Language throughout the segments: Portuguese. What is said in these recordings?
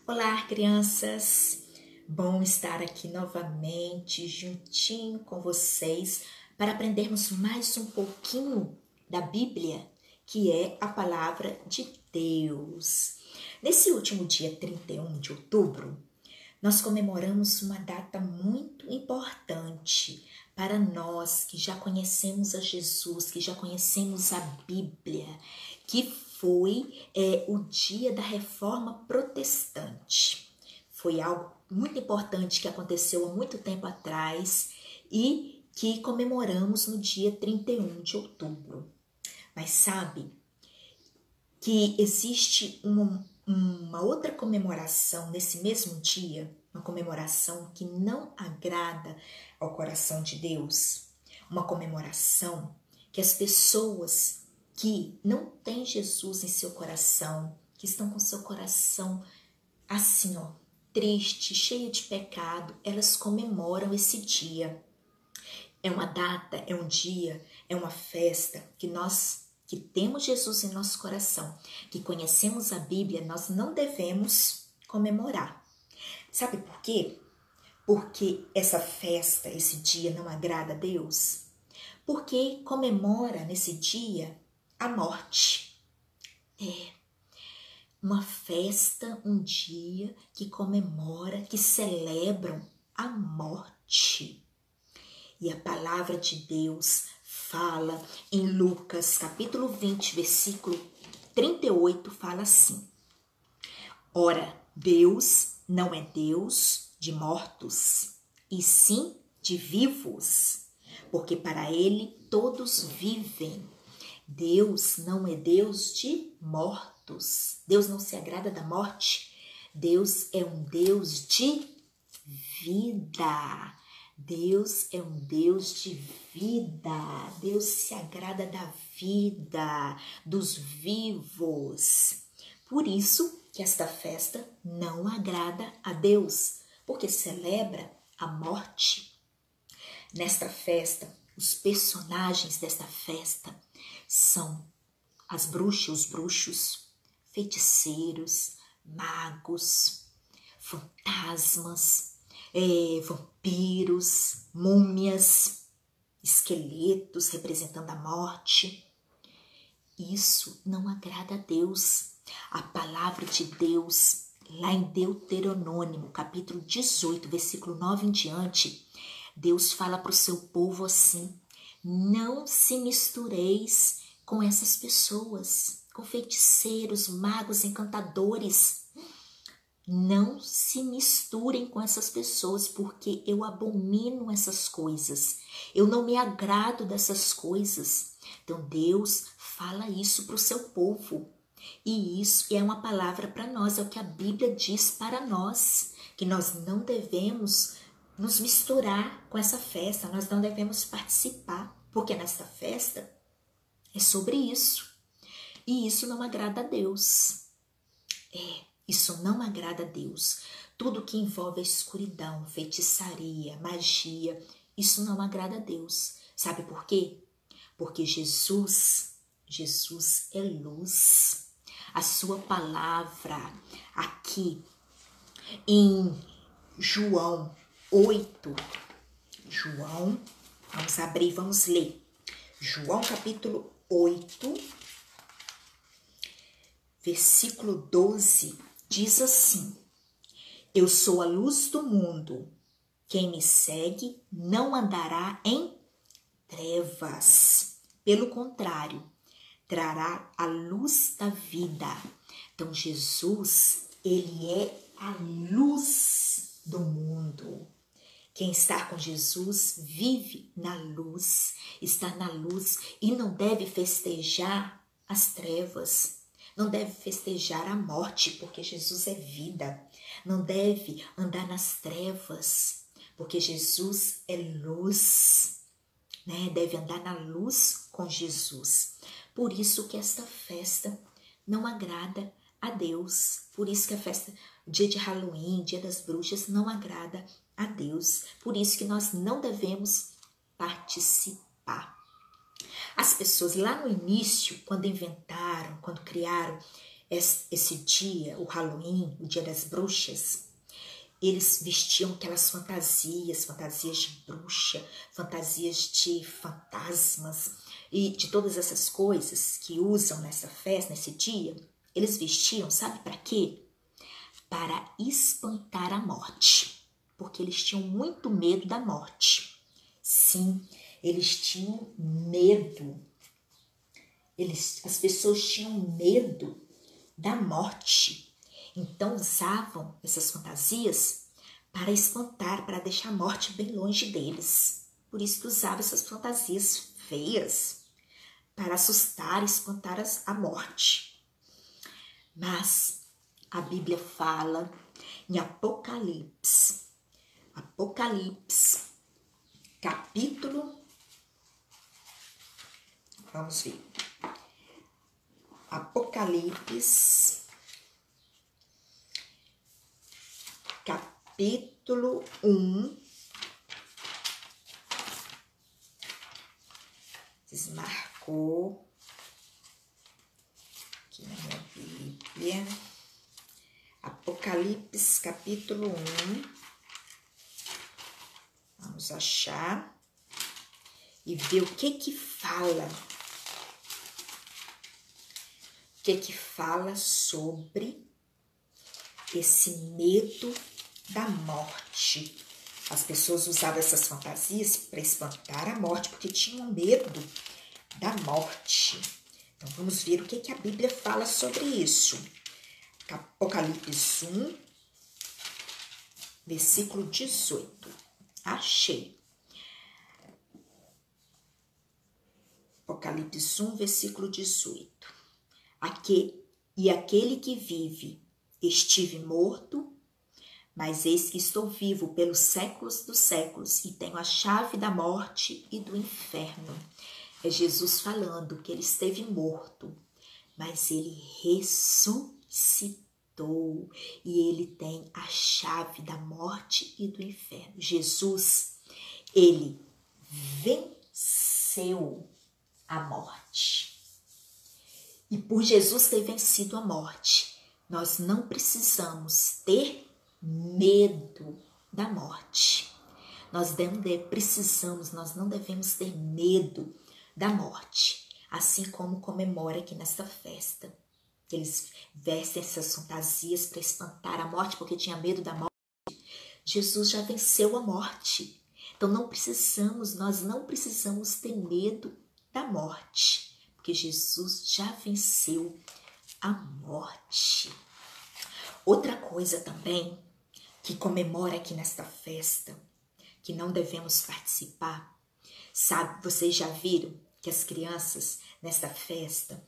Olá, crianças! Bom estar aqui novamente, juntinho com vocês, para aprendermos mais um pouquinho da Bíblia, que é a palavra de Deus. Nesse último dia 31 de outubro, nós comemoramos uma data muito importante para nós que já conhecemos a Jesus, que já conhecemos a Bíblia, que foi o dia da Reforma Protestante. Foi algo muito importante que aconteceu há muito tempo atrás e que comemoramos no dia 31 de outubro. Mas sabe que existe uma outra comemoração nesse mesmo dia, uma comemoração que não agrada ao coração de Deus, uma comemoração que as pessoas que não têm Jesus em seu coração, que estão com seu coração assim, triste, cheio de pecado, elas comemoram esse dia. É uma data, é um dia, é uma festa que nós que temos Jesus em nosso coração, que conhecemos a Bíblia, nós não devemos comemorar. Sabe por quê? Porque essa festa, esse dia não agrada a Deus? Porque comemora nesse dia a morte. Uma festa, um dia que comemora, que celebram a morte. E a palavra de Deus fala em Lucas capítulo 20, versículo 38, fala assim: Ora, Deus não é Deus de mortos, e sim de vivos, porque para ele todos vivem. Deus não é Deus de mortos. Deus não se agrada da morte. Deus é um Deus de vida. Deus é um Deus de vida. Deus se agrada da vida, dos vivos. Por isso que esta festa não agrada a Deus, porque celebra a morte. Nesta festa, os personagens desta festa são as bruxas, os bruxos, feiticeiros, magos, fantasmas, vampiros, múmias, esqueletos representando a morte. Isso não agrada a Deus. A palavra de Deus, lá em Deuteronômio, capítulo 18, versículo 9 em diante, Deus fala para o seu povo assim: não se mistureis com essas pessoas, com feiticeiros, magos, encantadores. Não se misturem com essas pessoas, porque eu abomino essas coisas. Eu não me agrado dessas coisas. Então Deus fala isso para o seu povo. E isso é uma palavra para nós, é o que a Bíblia diz para nós, que nós não devemos nos misturar com essa festa, nós não devemos participar, porque nessa festa é sobre isso. E isso não agrada a Deus. Isso não agrada a Deus. Tudo que envolve a escuridão, feitiçaria, magia, isso não agrada a Deus. Sabe por quê? Porque Jesus é luz. A sua palavra aqui em João 8, vamos abrir, vamos ler. João capítulo 8, versículo 12, diz assim: Eu sou a luz do mundo. Quem me segue não andará em trevas. Pelo contrário, trará a luz da vida. Então, Jesus, ele é a luz do mundo. Quem está com Jesus vive na luz, está na luz e não deve festejar as trevas, não deve festejar a morte, porque Jesus é vida. Não deve andar nas trevas, porque Jesus é luz, né? Deve andar na luz com Jesus. Por isso que esta festa não agrada a Deus. Por isso que a festa, dia de Halloween, dia das bruxas, não agrada a Deus. Por isso que nós não devemos participar. As pessoas lá no início, quando inventaram, quando criaram esse dia, o Halloween, o dia das bruxas, eles vestiam aquelas fantasias de bruxa, fantasias de fantasmas e de todas essas coisas que usam nessa festa, nesse dia. Eles vestiam, sabe para quê? Para espantar a morte, porque eles tinham muito medo da morte. Sim, eles tinham medo. As pessoas tinham medo da morte. Então usavam essas fantasias para espantar, para deixar a morte bem longe deles. Por isso que usavam essas fantasias feias, para assustar e espantar a morte. Mas a Bíblia fala em Apocalipse, capítulo, vamos ver, Apocalipse, capítulo 1, desmarcou aqui na minha Bíblia, Apocalipse, capítulo 1, vamos achar e ver o que fala. O que fala sobre esse medo da morte. As pessoas usavam essas fantasias para espantar a morte, porque tinham medo da morte. Então, vamos ver o que a Bíblia fala sobre isso. Apocalipse 1, versículo 18. Achei. Apocalipse 1, versículo 18. E aquele que vive, estive morto, mas eis que estou vivo pelos séculos dos séculos e tenho a chave da morte e do inferno. É Jesus falando que ele esteve morto, mas ele ressuscitou e ele tem a chave da morte e do inferno. Jesus, ele venceu a morte. E por Jesus ter vencido a morte, nós não precisamos ter medo da morte. Nós não devemos ter medo da morte, assim como comemora aqui nesta festa. Eles vestem essas fantasias para espantar a morte, porque tinha medo da morte. Jesus já venceu a morte. Então nós não precisamos ter medo da morte, porque Jesus já venceu a morte. Outra coisa também que comemora aqui nesta festa, que não devemos participar, sabe, vocês já viram que as crianças nesta festa,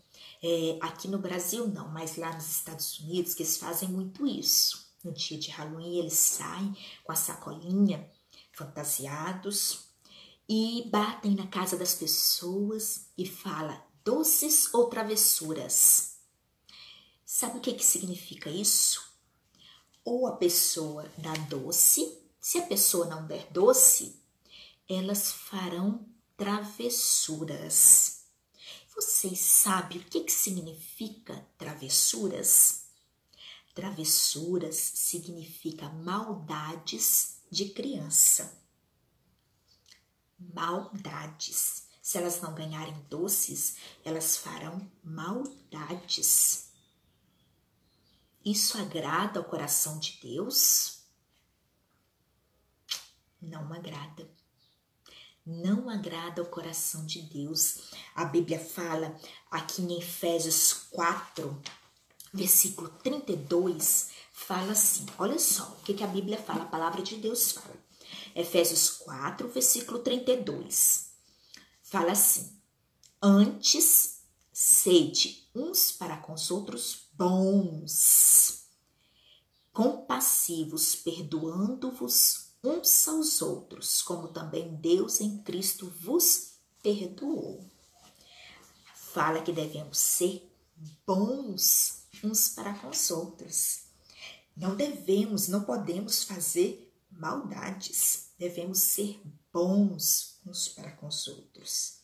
aqui no Brasil não, mas lá nos Estados Unidos, que eles fazem muito isso. No dia de Halloween eles saem com a sacolinha, fantasiados, e batem na casa das pessoas e falam doces ou travessuras. Sabe o que significa isso? Ou a pessoa dá doce, se a pessoa não der doce, elas farão travessuras. Vocês sabem o que significa travessuras? Travessuras significa maldades de criança. Maldades. Se elas não ganharem doces, elas farão maldades. Isso agrada ao coração de Deus? Não agrada. Não agrada ao coração de Deus. A Bíblia fala aqui em Efésios 4, versículo 32, fala assim, olha só o que a Bíblia fala, a palavra de Deus fala. Efésios 4, versículo 32, fala assim, antes sede uns para com os outros bons, compassivos, perdoando-vos uns aos outros, como também Deus em Cristo vos perdoou. Fala que devemos ser bons uns para com os outros. Não podemos fazer maldades. Devemos ser bons uns para com os outros.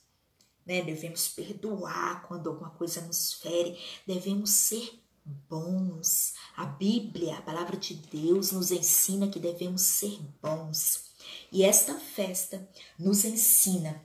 Devemos perdoar quando alguma coisa nos fere. Devemos ser bons. A Bíblia, a palavra de Deus, nos ensina que devemos ser bons. E esta festa nos ensina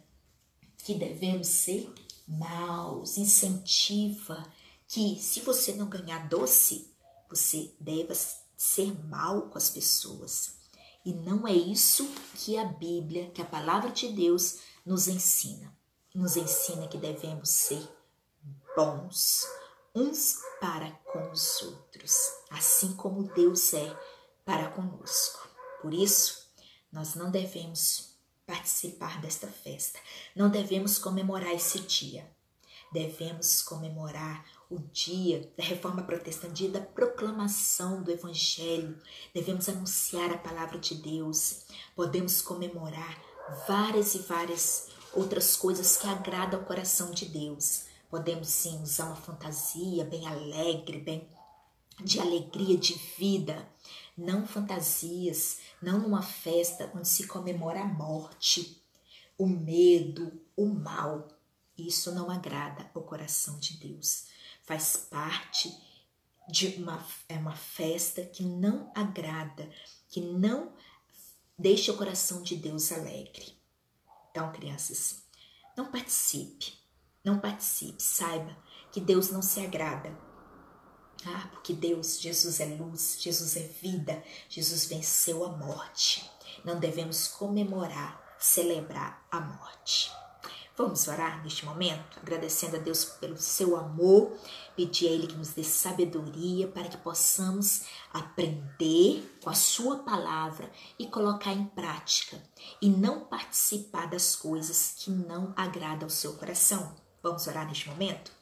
que devemos ser maus, incentiva que se você não ganhar doce, você deva ser mal com as pessoas. E não é isso que a Bíblia, que a palavra de Deus nos ensina. Nos ensina que devemos ser bons uns para com os outros, assim como Deus é para conosco. Por isso, nós não devemos participar desta festa, não devemos comemorar esse dia. Devemos comemorar o dia da Reforma Protestante, dia da proclamação do Evangelho. Devemos anunciar a palavra de Deus. Podemos comemorar várias e várias outras coisas que agradam ao coração de Deus. Podemos sim usar uma fantasia bem alegre, bem de alegria, de vida. Não fantasias, não uma festa onde se comemora a morte, o medo, o mal. Isso não agrada ao coração de Deus. Faz parte de uma festa que não agrada, que não deixa o coração de Deus alegre. Então, crianças, não participe, saiba que Deus não se agrada. Porque Deus, Jesus é luz, Jesus é vida, Jesus venceu a morte. Não devemos comemorar, celebrar a morte. Vamos orar neste momento, agradecendo a Deus pelo seu amor, pedir a Ele que nos dê sabedoria para que possamos aprender com a sua palavra e colocar em prática e não participar das coisas que não agradam ao seu coração. Vamos orar neste momento?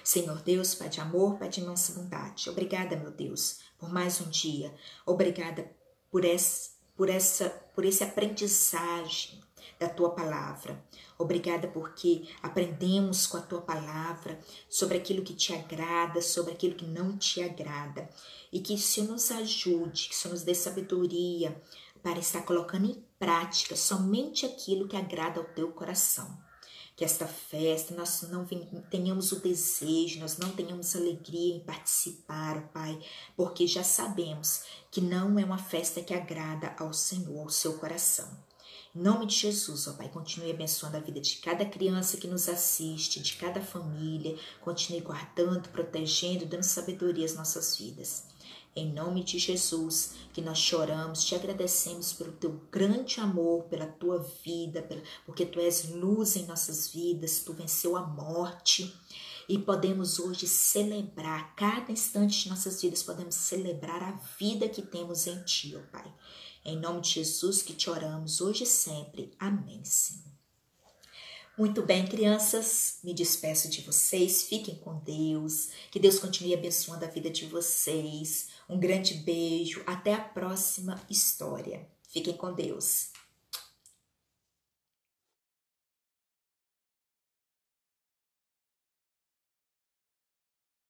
Senhor Deus, Pai de amor, Pai de imensa bondade, obrigada, meu Deus, por mais um dia. Obrigada por esse aprendizagem da Tua palavra. Obrigada porque aprendemos com a Tua palavra sobre aquilo que Te agrada, sobre aquilo que não Te agrada. E que o Senhor nos ajude, que o Senhor nos dê sabedoria para estar colocando em prática somente aquilo que agrada ao Teu coração. Que esta festa nós não tenhamos o desejo, nós não tenhamos alegria em participar, Pai, porque já sabemos que não é uma festa que agrada ao Senhor, ao seu coração. Em nome de Jesus, ó Pai, continue abençoando a vida de cada criança que nos assiste, de cada família, continue guardando, protegendo, dando sabedoria às nossas vidas. Em nome de Jesus, que nós choramos, te agradecemos pelo teu grande amor, pela tua vida, porque tu és luz em nossas vidas, tu venceu a morte e podemos hoje celebrar, cada instante de nossas vidas, podemos celebrar a vida que temos em ti, ó Pai. Em nome de Jesus que te oramos hoje e sempre. Amém, Senhor. Muito bem, crianças, me despeço de vocês, fiquem com Deus, que Deus continue abençoando a vida de vocês. Um grande beijo, até a próxima história. Fiquem com Deus.